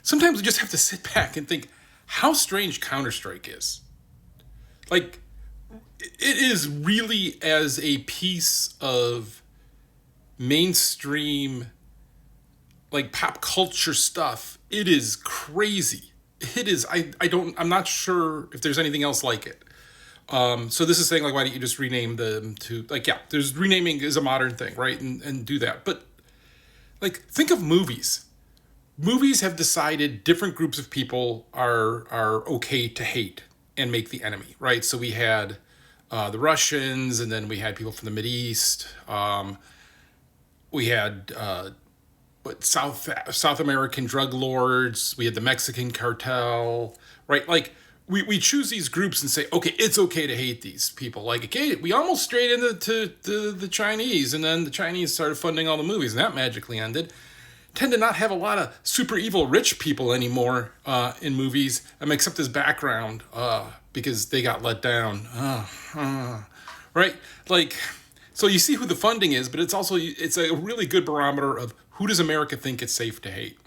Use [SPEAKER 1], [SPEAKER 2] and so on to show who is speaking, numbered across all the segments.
[SPEAKER 1] sometimes we just have to sit back and think how strange Counter-Strike is. Like, it is really as a piece of mainstream, like pop culture stuff, it is crazy. It is, I'm not sure if there's anything else like it. So this is saying, like, why don't you just rename them to, like, yeah, there's renaming is a modern thing, right? And do that. But, like, think of movies. Movies have decided different groups of people are okay to hate and make the enemy, right? So we had the Russians, and then we had people from the Mideast. We had South American drug lords. We had the Mexican cartel, right? Like we choose these groups and say, okay, it's okay to hate these people. Like, okay, we almost strayed into the Chinese, and then the Chinese started funding all the movies, and that magically ended. Tend to not have a lot of super evil rich people anymore in movies, except as background because they got let down, right? Like, so you see who the funding is, but it's a really good barometer of who does America think it's safe to hate.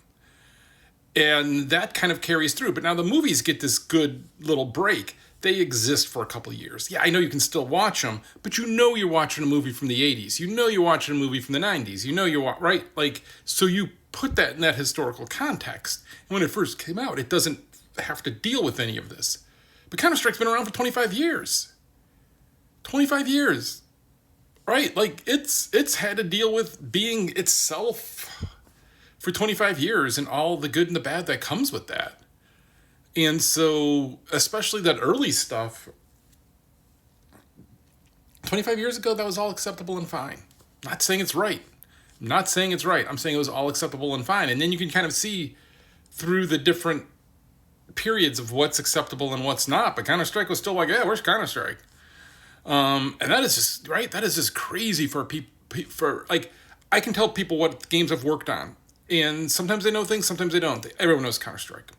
[SPEAKER 1] And that kind of carries through. But now the movies get this good little break. They exist for a couple of years. Yeah, I know you can still watch them, but you know you're watching a movie from the 80s. You know you're watching a movie from the 90s. You know right? Like, so you put that in that historical context. And when it first came out, it doesn't have to deal with any of this. But Counter-Strike's been around for 25 years. 25 years. Right? Like, it's had to deal with being itself for 25 years and all the good and the bad that comes with that. And so, especially that early stuff, 25 years ago, that was all acceptable and fine. Not saying it's right. Not saying it's right. I'm saying it was all acceptable and fine. And then you can kind of see through the different periods of what's acceptable and what's not. But Counter-Strike was still like, yeah, where's Counter-Strike? And that is just, right? That is just crazy for people. Like, I can tell people what games I've worked on. And sometimes they know things, sometimes they don't. Everyone knows Counter-Strike.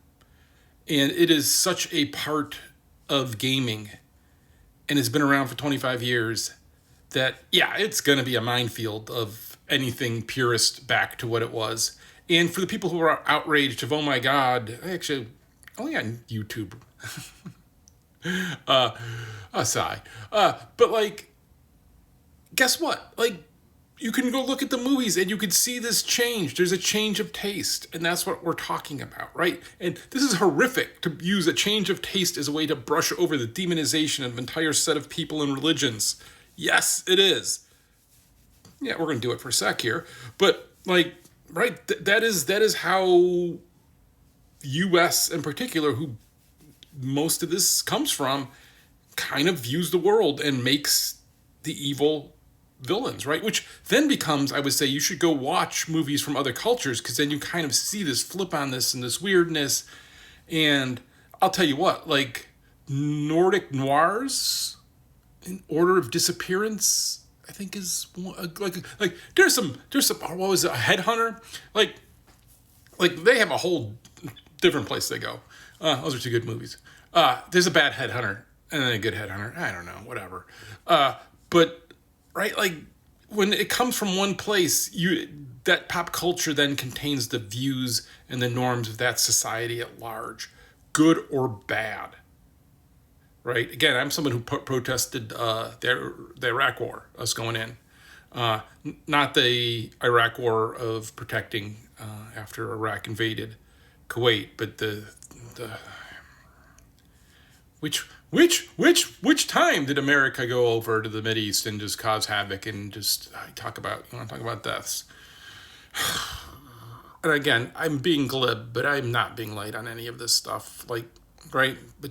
[SPEAKER 1] And it is such a part of gaming and has been around for 25 years that, yeah, it's going to be a minefield of anything purist back to what it was. And for the people who are outraged of, oh my God, actually, only on YouTube. A sigh. But, like, guess what? Like, you can go look at the movies and you can see this change. There's a change of taste, and that's what we're talking about, right? And this is horrific to use a change of taste as a way to brush over the demonization of an entire set of people and religions. Yes, it is. Yeah, we're going to do it for a sec here. But, like, right, that is how U.S. in particular, who most of this comes from, kind of views the world and makes the evil villains, right? Which then becomes, I would say, you should go watch movies from other cultures, because then you kind of see this flip on this and this weirdness. And I'll tell you what, like, Nordic noirs, In Order of Disappearance, I think is like there's some what was it, a Headhunter, like they have a whole different place they go. Those are two good movies. There's a bad Headhunter and then a good Headhunter. I don't know, whatever. But right, like, when it comes from one place, that pop culture then contains the views and the norms of that society at large, good or bad. Right? Again, I'm someone who protested the Iraq War, us going in. Not the Iraq War of protecting after Iraq invaded Kuwait, but the which time did America go over to the Mideast and just cause havoc and just talk about deaths? And again, I'm being glib, but I'm not being light on any of this stuff. Like, right? But